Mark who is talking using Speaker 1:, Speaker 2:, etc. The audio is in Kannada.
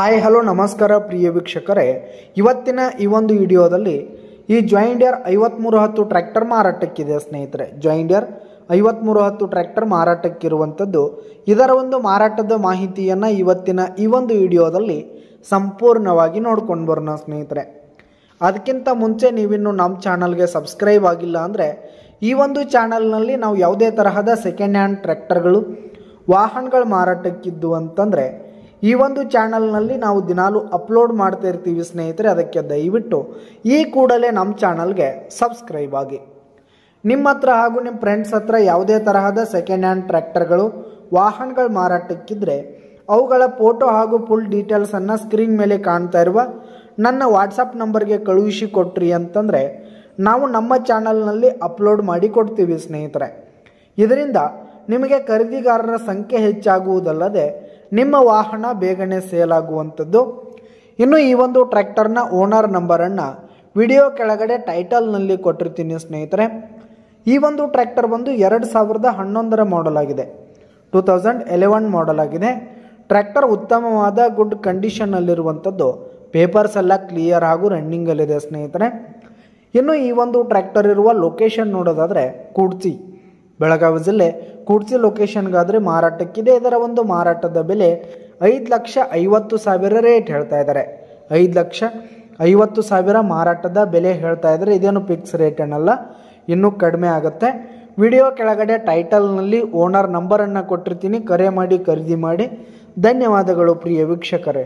Speaker 1: ಹಾಯ್ ಹಲೋ ನಮಸ್ಕಾರ ಪ್ರಿಯ ವೀಕ್ಷಕರೇ, ಇವತ್ತಿನ ಈ ಒಂದು ವಿಡಿಯೋದಲ್ಲಿ ಈ ಜಾಯಿಂಡಿಯರ್ 5310 ಟ್ರ್ಯಾಕ್ಟರ್ ಮಾರಾಟಕ್ಕಿದೆ ಸ್ನೇಹಿತರೆ. ಜಾಯಿಂಡಿಯರ್ 5310 ಟ್ರ್ಯಾಕ್ಟರ್ ಮಾರಾಟಕ್ಕಿರುವಂಥದ್ದು. ಇದರ ಒಂದು ಮಾರಾಟದ ಮಾಹಿತಿಯನ್ನು ಇವತ್ತಿನ ಈ ಒಂದು ವಿಡಿಯೋದಲ್ಲಿ ಸಂಪೂರ್ಣವಾಗಿ ನೋಡ್ಕೊಂಡು ಬರೋಣ ಸ್ನೇಹಿತರೆ. ಅದಕ್ಕಿಂತ ಮುಂಚೆ ನೀವಿನ್ನು ನಮ್ಮ ಚಾನಲ್ಗೆ ಸಬ್ಸ್ಕ್ರೈಬ್ ಆಗಿಲ್ಲ ಅಂದರೆ ಈ ಒಂದು ಚಾನಲ್ನಲ್ಲಿ ನಾವು ಯಾವುದೇ ತರಹದ ಸೆಕೆಂಡ್ ಹ್ಯಾಂಡ್ ಟ್ರ್ಯಾಕ್ಟರ್ಗಳು ವಾಹನಗಳು ಮಾರಾಟಕ್ಕಿದ್ದು ಅಂತಂದರೆ ಈ ಒಂದು ಚಾನಲ್ನಲ್ಲಿ ನಾವು ದಿನಾಲು ಅಪ್ಲೋಡ್ ಮಾಡ್ತಾ ಇರ್ತೀವಿ ಸ್ನೇಹಿತರೆ. ಅದಕ್ಕೆ ದಯವಿಟ್ಟು ಈ ಕೂಡಲೇ ನಮ್ಮ ಚಾನಲ್ಗೆ ಸಬ್ಸ್ಕ್ರೈಬ್ ಆಗಿ. ನಿಮ್ಮ ಹತ್ರ ಹಾಗೂ ನಿಮ್ಮ ಫ್ರೆಂಡ್ಸ್ ಹತ್ರ ಯಾವುದೇ ತರಹದ ಸೆಕೆಂಡ್ ಹ್ಯಾಂಡ್ ಟ್ರ್ಯಾಕ್ಟರ್ಗಳು ವಾಹನಗಳು ಮಾರಾಟಕ್ಕಿದ್ರೆ ಅವುಗಳ ಫೋಟೋ ಹಾಗೂ ಫುಲ್ ಡೀಟೇಲ್ಸನ್ನು ಸ್ಕ್ರೀನ್ ಮೇಲೆ ಕಾಣ್ತಾ ಇರುವ ನನ್ನ ವಾಟ್ಸಪ್ ನಂಬರ್ಗೆ ಕಳುಹಿಸಿ ಕೊಟ್ರಿ ಅಂತಂದರೆ ನಾವು ನಮ್ಮ ಚಾನಲ್ನಲ್ಲಿ ಅಪ್ಲೋಡ್ ಮಾಡಿ ಕೊಡ್ತೀವಿ ಸ್ನೇಹಿತರೆ. ಇದರಿಂದ ನಿಮಗೆ ಖರೀದಿಗಾರರ ಸಂಖ್ಯೆ ಹೆಚ್ಚಾಗುವುದಲ್ಲದೆ ನಿಮ್ಮ ವಾಹನ ಬೇಗನೆ ಸೇಲ್ ಆಗುವಂಥದ್ದು. ಇನ್ನು ಈ ಒಂದು ಟ್ರ್ಯಾಕ್ಟರ್ನ ಓನರ್ ನಂಬರನ್ನು ವಿಡಿಯೋ ಕೆಳಗಡೆ ಟೈಟಲ್ನಲ್ಲಿ ಕೊಟ್ಟಿರ್ತೀನಿ ಸ್ನೇಹಿತರೆ. ಈ ಒಂದು ಟ್ರ್ಯಾಕ್ಟರ್ ಬಂದು 2011 ಮಾಡೆಲ್ ಆಗಿದೆ, 2011 ಮಾಡೆಲ್ ಆಗಿದೆ. ಟ್ರ್ಯಾಕ್ಟರ್ ಉತ್ತಮವಾದ ಗುಡ್ ಕಂಡೀಷನ್ನಲ್ಲಿರುವಂಥದ್ದು. ಪೇಪರ್ಸ್ ಎಲ್ಲ ಕ್ಲಿಯರ್ ಹಾಗೂ ರನ್ನಿಂಗಲ್ಲಿದೆ ಸ್ನೇಹಿತರೆ. ಇನ್ನು ಈ ಒಂದು ಟ್ರ್ಯಾಕ್ಟರ್ ಇರುವ ಲೊಕೇಶನ್ ನೋಡೋದಾದರೆ ಕೂಡ್ಚಿ, ಬೆಳಗಾವಿ ಜಿಲ್ಲೆ ಕೂಡ್ಚಿ ಲೊಕೇಶನ್ಗಾದರೆ ಮಾರಾಟಕ್ಕಿದೆ. ಇದರ ಒಂದು ಮಾರಾಟದ ಬೆಲೆ 5,50,000 ರೇಟ್ ಹೇಳ್ತಾ ಇದ್ದಾರೆ. 5,50,000 ಮಾರಾಟದ ಬೆಲೆ ಹೇಳ್ತಾ ಇದ್ದಾರೆ. ಇದೇನು ಫಿಕ್ಸ್ ರೇಟ್ ಏನಲ್ಲ, ಇನ್ನೂ ಕಡಿಮೆ ಆಗುತ್ತೆ. ವಿಡಿಯೋ ಕೆಳಗಡೆ ಟೈಟಲ್ನಲ್ಲಿ ಓನರ್ ನಂಬರನ್ನು ಕೊಟ್ಟಿರ್ತೀನಿ, ಕರೆ ಮಾಡಿ ಖರೀದಿ ಮಾಡಿ. ಧನ್ಯವಾದಗಳು ಪ್ರಿಯ ವೀಕ್ಷಕರೇ.